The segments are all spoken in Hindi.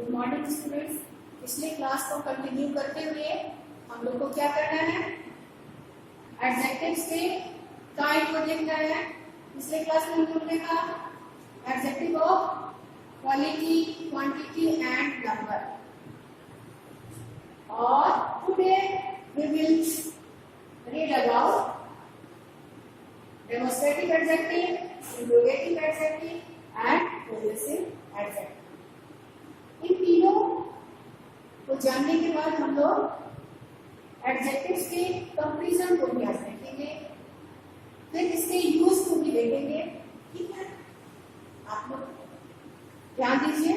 Good morning students. पिछले क्लास को कंटिन्यू करते हुए हम लोग को क्या करना है, एडजेक्टिव्स के काइंड को देखना है। पिछले क्लास में हम लोग ने कहा adjective of quality, quantity and number, और today we will read about demonstrative adjective, interrogative adjective and possessive adjective. इन तीनों को जानने के बाद हम लोग एडजेक्टिव्स के कंपैरिजन को भी आज देखेंगे, फिर इसके यूज को भी देखेंगे। ठीक है, आप लोग ध्यान दीजिए।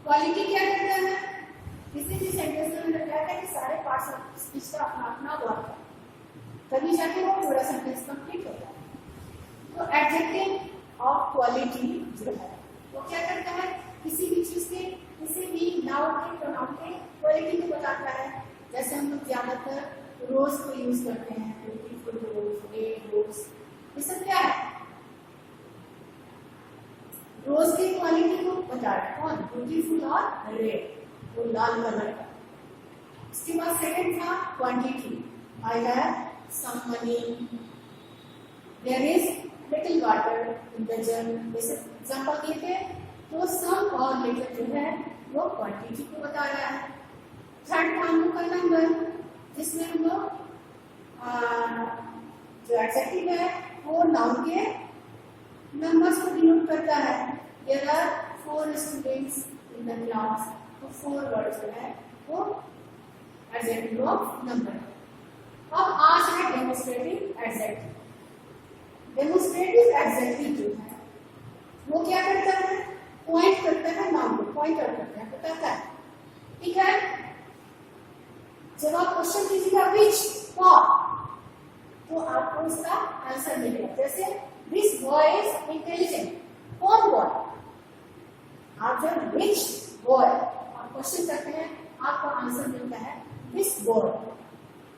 क्वालिटी क्या कहता है? किसी भी सेंटेंस में मैंने बताया था कि सारे पार्ट्स ऑफ स्पीच का अपना अपना वर्क है, तभी जाके वो पूरा सेंटेंस कंप्लीट होता है। तो एडजेक्टिव ऑफ क्वालिटी जो है वो क्या करता है, किसी भी चीज के, किसी भी नाउन के, प्रोनाउन के क्वालिटी को बताता है। जैसे हम लोग ज्यादातर रोज को यूज करते हैं, ब्यूटीफुल रोज, रेड रोज, ये सब क्या है, रोज की क्वालिटी को बता रहा है। कौन? ब्यूटीफुल और रेड, वो लाल कलर का। इसके बाद सेकंड था quantity, I have some money, there is little water in the jug, जैसे एग्जाम्पल दिए थे। तो सम और लिटिल जो है वो क्वांटिटी को बता रहा है। थर्ड था हम लोग का नंबर, जिसमें हम लोग जो एडजेक्टिव है वो नाउन के नंबर्स को डिनोट करता है। There are 4 students in the class, तो 4 वर्ड्स जो है वो एडजेक्टिव ऑफ नंबर। अब आज है डेमोस्ट्रेटिव एडजेक्टिव। डेमोस्ट्रेटिव एडजेक्टिव जो है वो क्या करता है, पॉइंट करता है नाउन को, पॉइंटर करता है, बताता है। ठीक है, जब आप क्वेश्चन कीजिएगा विच फॉर, तो आपको उसका आंसर मिलेगा। जैसे दिस बॉय इज इंटेलिजेंट, कौन बॉय? आप जब विच बॉय आप क्वेश्चन करते हैं, आपका आंसर मिलता है दिस बॉय।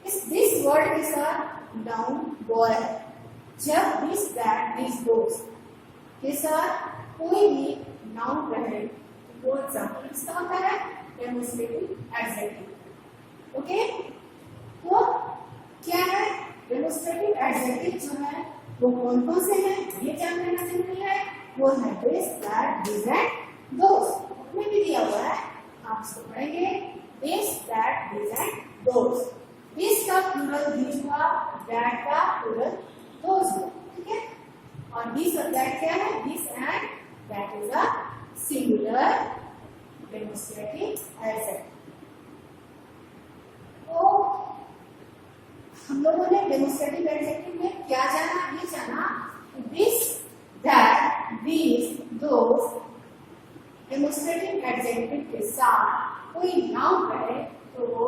इस दिस वर्ड के साथ नाउन बॉय, जब दिस दैट दिस दोस के साथ कोई भी नाउन रहे तो वो एग्जाम्पल इसका होता है डेमोस्ट्रेटिव एडजेक्टिव। ओके, तो क्या है डेमोस्ट्रेटिव एडजेक्टिव जो है वो कौन कौन से हैं ये जान लेना जरूरी है। वो है this that this and those, उसमें भी दिया हुआ है, आप इसको पढ़ेंगे। This that this and those, this का प्लूरल दिस हुआ, दैट का प्लूरल दोस हुआ। ठीक है, और दिस और दैट क्या है, this and that is a singular demonstrative adjective. तो हम लोगों ने डेमोस्ट्रेटिव एडजेक्टिव में क्या जाना, ये जाना this that this those demonstrative adjective के साथ कोई नाउन रहे तो वो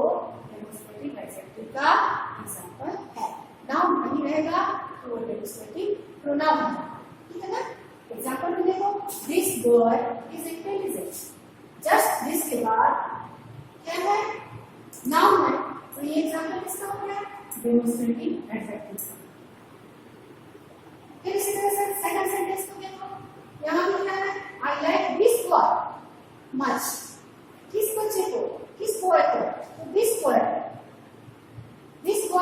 डेमोस्ट्रेटिव एडजेक्टिव का एग्जांपल है। नाउन नहीं रहेगा तो वो डेमोस्ट्रेटिव प्रोनाउन है। ठीक है ना, एग्जांपल में देखो, this boy is intelligent, just this के बाद क्या है, नाउन है, तो ये एग्जांपल किसका हो गया, डेमोस्ट्रेटिव एडजेक्टिव। फिर इसी तरह से सेकंड सेंटेंस को देखो, यहां लिखा है I like this boy much, किस बच्चे को, किस बॉय को, तो दिस बॉय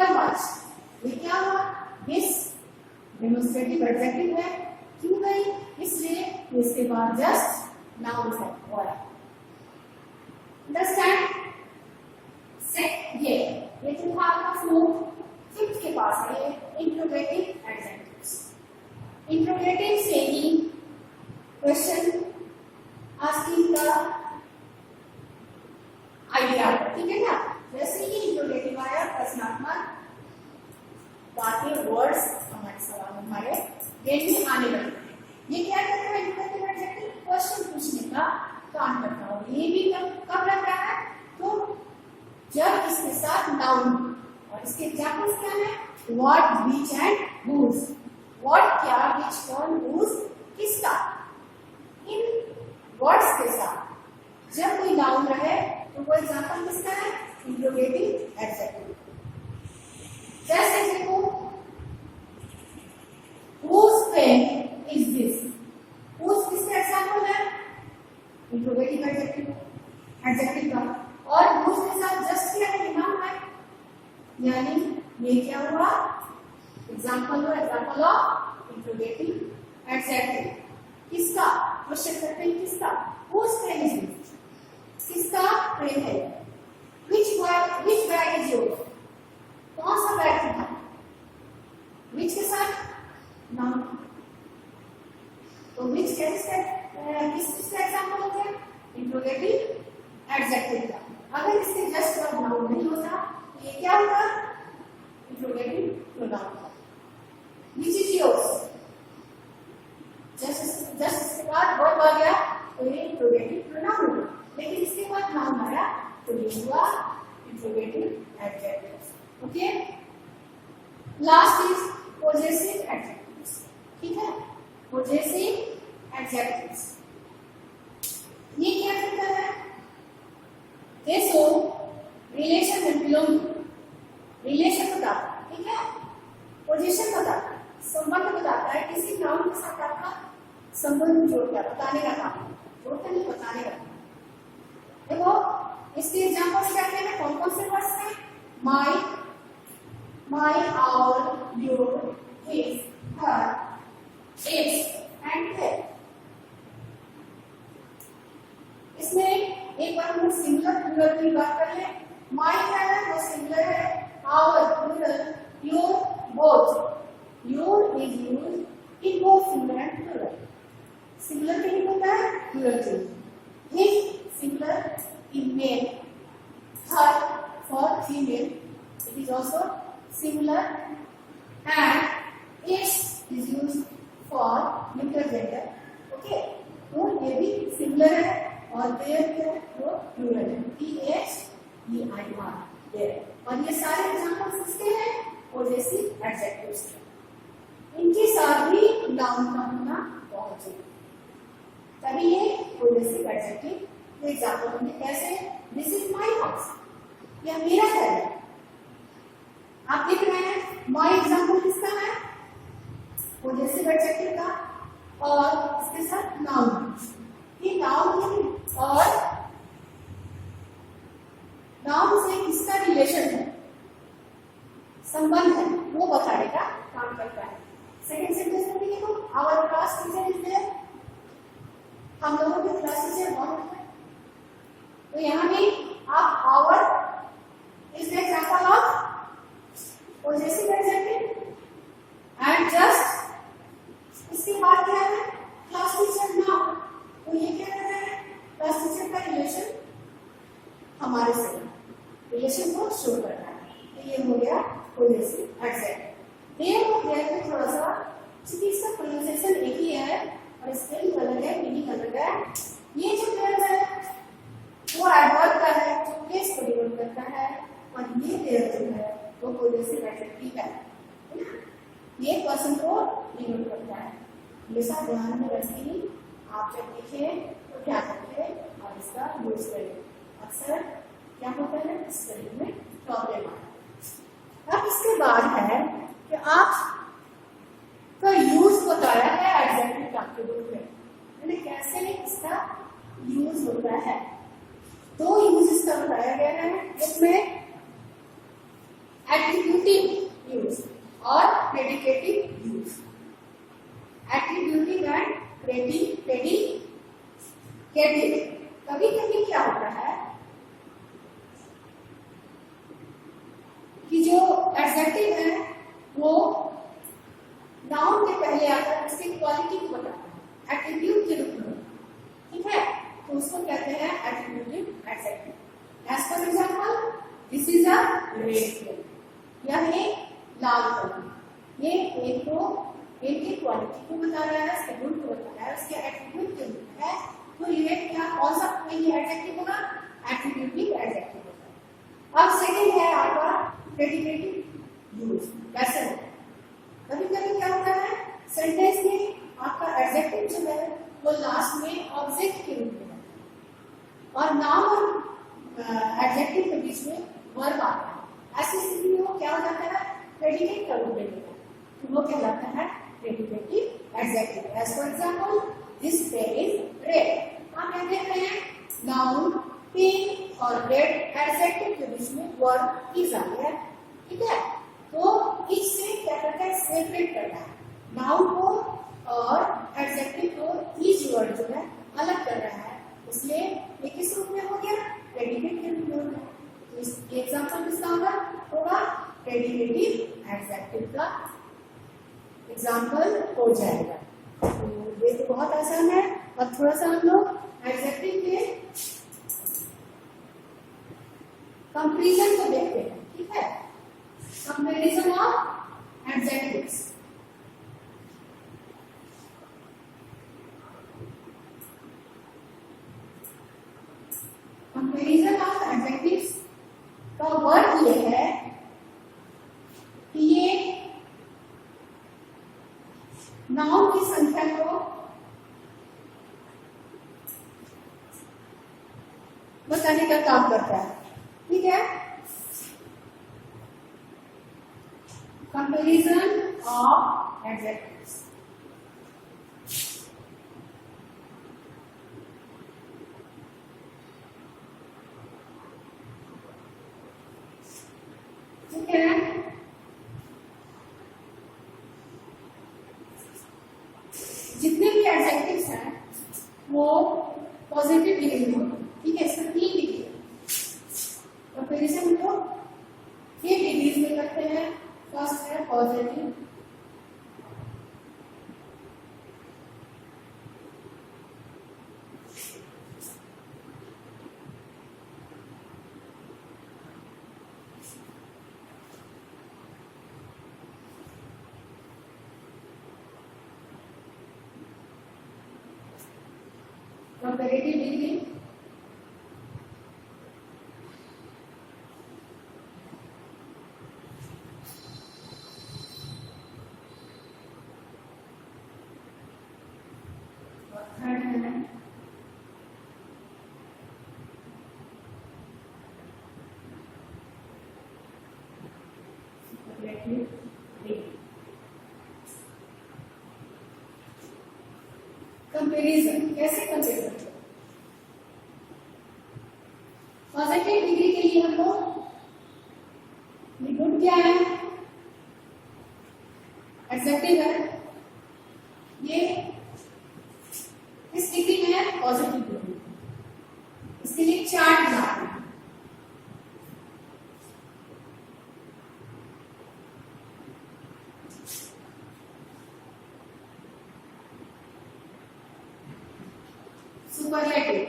मच, ये क्या हुआ, दिस डेमोस्ट्रेटिव एडजेक्टिव है। क्यों गई, इसलिए इसके बाद जस्ट नाउन है बॉय। अंडरस्टैंड? ये जो था आपका फिफ्थ के पास है ये इंट्रोगेटिव एडजेक्टिव्स। इंट्रोगेटिव से ही क्वेश्चन आस्किंग का आइडिया, ठीक है ना। जैसे ही इंट्रोगेटिव आया, प्रश्नात्मक बातें, वर्ड्स, हमारे सवाल हमारे ब्रेन में आने लगते हैं। ये क्या करता है, इंट्रोगेटिव एडजेक्टिव क्वेश्चन पूछने का काम करता है। ये भी कब लग रहा है, तो जब इसके साथ नाउन, और इसके एग्जांपल्स क्या है, what, which and whose. What क्या, व्हिच कौन, हुज किसका। इन वर्ड्स के साथ जब कोई नाउन रहे तो वो एग्जांपल किसका है, इंट्रोगेटिव एडजेक्टिव। जैसे देखो, whose pen is this? Whose किसका एग्जांपल इंट्रोगेटिव एडजेक्टिव का, और उसके साथ जस्ट क्या है, नाउन है, यानी ये क्या हुआ, एग्जांपल ऑफ इंट्रोगेटिव एडजेक्टिव। किसका क्वेश्चन करते हैं, किसका, हुज पेन इज दिस, किसका पेन है, which bag is yours, कौन सा बैग था, which के साथ नाउन, तो which कैसे किसका एग्जांपल होता है, इंट्रोगेटिव एडजेक्टिव का। अगर इसके जस्ट और नाउन नहीं होता तो ये क्या होगा, interrogative pronoun. which is yours, just इसके बाद वर्ब आ गया तो ये इंट्रोगेटिव प्रोनाउन होगा, लेकिन इसके बाद नाउन आया तो ये हुआ interrogative adjective. Okay, last is possessive adjectives. ठीक है, पोजेसिव एडजेक्टिव्स ये क्या करता है, दे show relation and belonging, relation बताता है, ठीक है, पोजीशन बताता है, संबंध बताता है, किसी नाउन के साथ आपका संबंध जोड़ता है, बताने का काम, जोड़ता नहीं, बताने का काम। देखो इसके एग्जांपल्स क्या हैं, कौन कौन से वर्ड्स हैं, my, our, your, his, her, its and their. इसमें एक बार हम सिंगुलर प्लूरल की बात कर ले। माई क्या है, वो सिंगुलर है, our plural, your both, your is used in both singular and plural, singular के लिए होता है, प्लूरल के लिए। His singular in male, her for female, it is also singular, and its is used for neuter gender. Okay, तो ये भी singular है और their क्या है, वो plural है, their, there। और ये सारे एग्जांपल्स किसके हैं, possessive adjectives के। इनके साथ भी noun का होना बहुत जरूरी, तभी ये possessive adjective एग्जाम्पल होंगे। कैसे, दिस इज माई हाउस, यह मेरा घर है। आप देख रहे हैं माई एग्जाम्पल किसका है, पोजेसिव एडजेक्टिव का, और इसके साथ नाउन, ये नाउन है और नाउन से किसका रिलेशन है, संबंध है, वो बताने का काम करता है। सेकंड सेंटेंस में भी देखो, our class teacher is there, हम लोगों के क्लास टीचर बहुत है, तो यहाँ भी आप our is the example of possessive adjective, and just इसके बाद क्या है, क्लास टीचर नाउन, तो ये क्या कर रहे हैं, क्लास टीचर का रिलेशन हमारे से, रिलेशन को शो करता है, तो ये हो गया पोजेसिव एडजेक्टिव। देयर में थोड़ा सा, क्योंकि इसका प्रोनाउंसिएशन एक ही है और स्पेलिंग अलग है, मीनिंग अलग है। ये जो वर्ब है वो एडवर्ब का है, जो केस को डिनोट करता है, और ये देयर जो है वो पोजेसिव एडजेक्टिव है, ये पर्सन को डिनोट करता है। हमेशा ध्यान में रखिए, आप जब लिखें तो क्या करें और इसका यूज करें, अक्सर क्या होता है स्पेलिंग में प्रॉब्लम आता है। अब इसके बाद है कि आप का यूज बताया है एडजेक्टिव का के रूप में, मैंने कैसे इसका यूज होता है, दो यूज इसका बताया गया है, इसमें एट्रीब्यूटिव यूज और predicative use. Attributive and predicative. कभी कभी क्या होता है कि जो एडजेक्टिव है वो नाउन के पहले आता है, उसकी क्वालिटी को बताता है एट्रीब्यूट के रूप में, ठीक है, तो उसको कहते हैं attributive adjective. As for example, this is a red pen, यह एक लाल कलम, ये एक को इनकी क्वालिटी को बता रहा है, इसके गुण को बता रहा है, उसके एट्रीब्यूट के रूप में है, तो ये क्या कौन सा एडजेक्टिव होगा, एट्रीब्यूटिव एडजेक्टिव होगा। अब सेकंड है आपका प्रेडिकेटिव यूज। कैसे होगा, कभी कभी क्या होता है सेंटेंस में आपका एडजेक्टिव जो है वो लास्ट में ऑब्जेक्ट के रूप में है, और नाउन और एडजेक्टिव के बीच में वर्ब आता है, ऐसी स्थिति में वो क्या हो जाता है, प्रेडिकेट का रूप लेता है, तो वो कहलाता है predicative adjective. As for example, this pen is red. आप यहाँ देख रहे हैं नाउन पिंक और रेड एडजेक्टिव के बीच में वर्ड इज आ गया, ठीक है। तो इससे क्या करता है, सेपरेट करता है नाउन को और एडजेक्टिव को, इज वर्ड जो है अलग कर रहा है, इसलिए ये किस रूप में हो गया, प्रेडिकेट के रूप में हो गया। तो इस एग्जांपल किसका होगा प्रेडिकेटिव एडजेक्टिव का एग्जांपल हो जाएगा। तो ये तो बहुत आसान है। और थोड़ा सा हम लोग एडजेक्टिव के कंपैरिजन को देखते हैं, ठीक है। Comparison of adjectives. Comparison of adjectives का वर्ड ये है कि ये नाउन की संख्या को बताने का काम करता है, ठीक है। Comparison of adjectives. ठीक है, जितने भी एडजेक्टिव्स हैं वो पॉजिटिव डिग्री में, ठीक है। इसमें 3 डिग्री है। कंपैरिजन को 3 डिग्रीज में करते हैं। फर्स्ट है पॉजिटिव, कंपैरेटिव डिग्री, और थर्ड है सुपरलेटिव डिग्री। कंपैरिजन कैसे कंपेयर करते हैं? पॉजिटिव डिग्री के लिए हम लोग गुड क्या है, एडजेक्टिव है, ये इस डिग्री में है पॉजिटिव डिग्री। इसके लिए 4 बनाते हैं। सुपरलेटिव,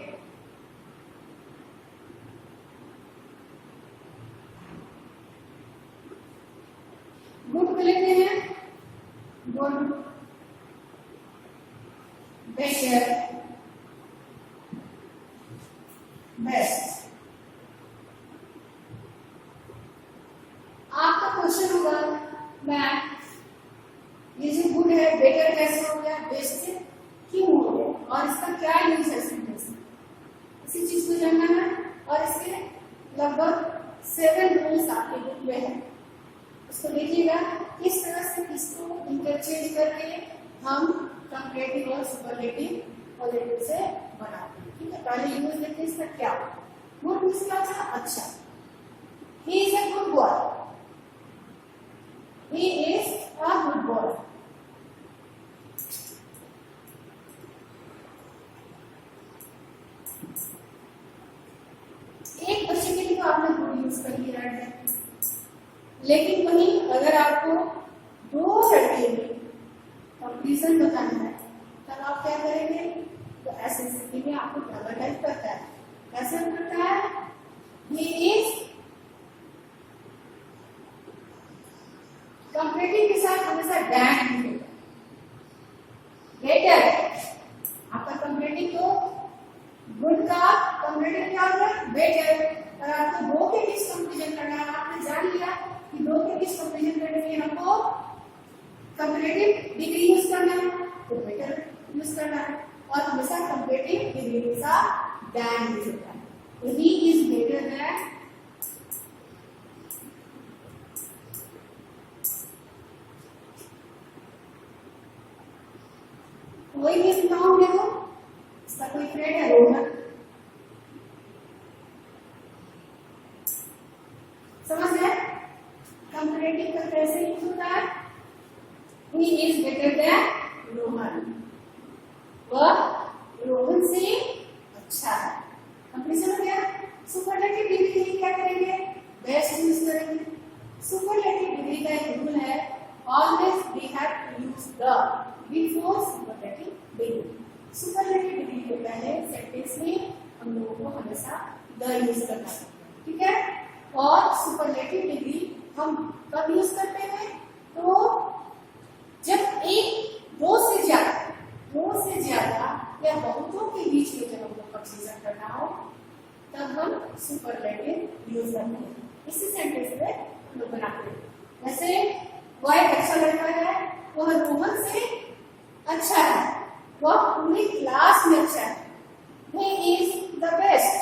गुड को लेते हैं गुड, बेटर, बेस्ट। आपका क्वेश्चन होगा मैम ये जो गुड है बेटर कैसे हो गया, बेस्ट क्यों हो गया और इसका क्या यूज है सेंटेंस में, इसी चीज को जानना है। और इसके लगभग 7 रूल्स आपके बुक में है, उसको देखिएगा किस तरह से इसको इंटरचेंज करके हम कंपैरेटिव और सुपरलेटिव पॉजिटिव से बनाते हैं, ठीक है। पहले यूज देखते हैं इसका क्या। गुड मीन्स क्या था, अच्छा। He is a good boy, he is a good boy. एक बच्चे के लिए तो आपने गुड यूज कर लिया है, लेकिन वहीं अगर आपको 2 लड़के में कंपैरिजन बताना है तब आप क्या करेंगे, तो ऐसे स्थिति में आपको डबल हेल्प करता है। कैसे करता है, ही इज कंपैरेटिव के साथ हमेशा डैश मिलेगा, बेटर। आपका कंपैरेटिव तो गुड का कंपैरेटिव क्या होगा, बेटर। और आपको 2 के बीच कंपैरिजन करना है, आपने जान लिया कि 2 के बीच कंपैरिजन करने में हमको कंपैरेटिव डिग्री यूज करना है, तो बेटर यूज करना है। और हमेशा कंपैरेटिव डिग्री के साथ दैन यूज होता है। तो ही इज बेटर दैन, कोई भी नाउन देखो, इसका कोई फ्रेंड है रोहन, समझ गए? कंपैरेटिव का कैसे यूज होता है? He is better than Rohan, वह रोहन से अच्छा है। कंपैरिजन हो गया। सुपरलेटिव डिग्री के लिए क्या करेंगे? बेस्ट यूज करेंगे। सुपरलेटिव डिग्री का एक रूल है, always we have to use the before superlative degree. Superlative degree के पहले सेंटेंस में हम लोगों को हमेशा द यूज करना है, ठीक है? और सुपरलेटिव डिग्री हम कब यूज करते हैं? तो जब एक दो से ज्यादा या बहुतों के बीच में जब हमको कंपैरिजन करना हो तब हम सुपरलेटिव यूज करते हैं। इसी सेंटेंस में हम लोग बनाते हैं। जैसे वह एक अच्छा लड़का है, वह रोहन से अच्छा है, वह पूरी क्लास में अच्छा है, he is the best,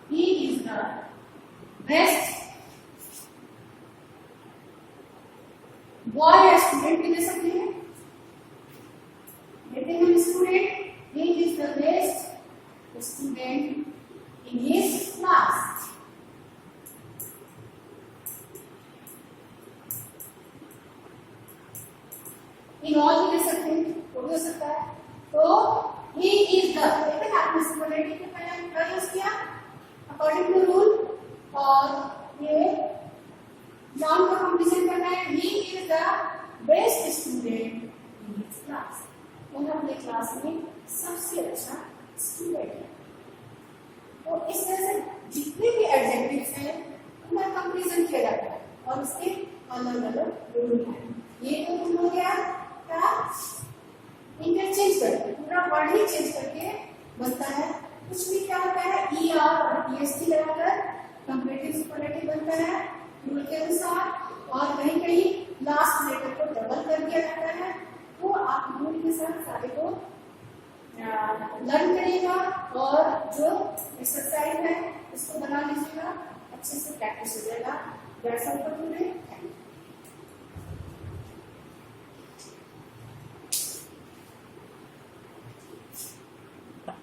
he is the best। Boy या स्टूडेंट भी दे सकते हैं, देते हैं student, he is the best student in his class। In all भी दे सकते हैं, वो भी हो सकता है। तो he is the, देखिए आपने सुपरलेटिव के पहले क्या यूज किया अकॉर्डिंग टू रूल, और ये नाउन का कंपैरिजन करना है। he is the best student in his class, वह अपने क्लास में सबसे अच्छा स्टूडेंट है। तो इस तरह से जितने भी एडजेक्टिव्स हैं उनका कंपैरिजन किया जाता है और उसके अलग अलग रूल हैं। ये तो रूल हो गया क्या? इंटरचेंज करके, पूरा वर्ड ही चेंज करके बनता है। कुछ भी क्या होता है, ई आर और ईएसटी लगाकर कंपैरेटिव सुपरलेटिव बनता है रूल के अनुसार, और कहीं कहीं लास्ट लेटर को डबल कर दिया जाता है। तो आप रूल के साथ सारे को लर्न करिएगा और जो एक्सरसाइज है इसको बना लीजिएगा, अच्छे से प्रैक्टिस हो जाएगा। That's all for today.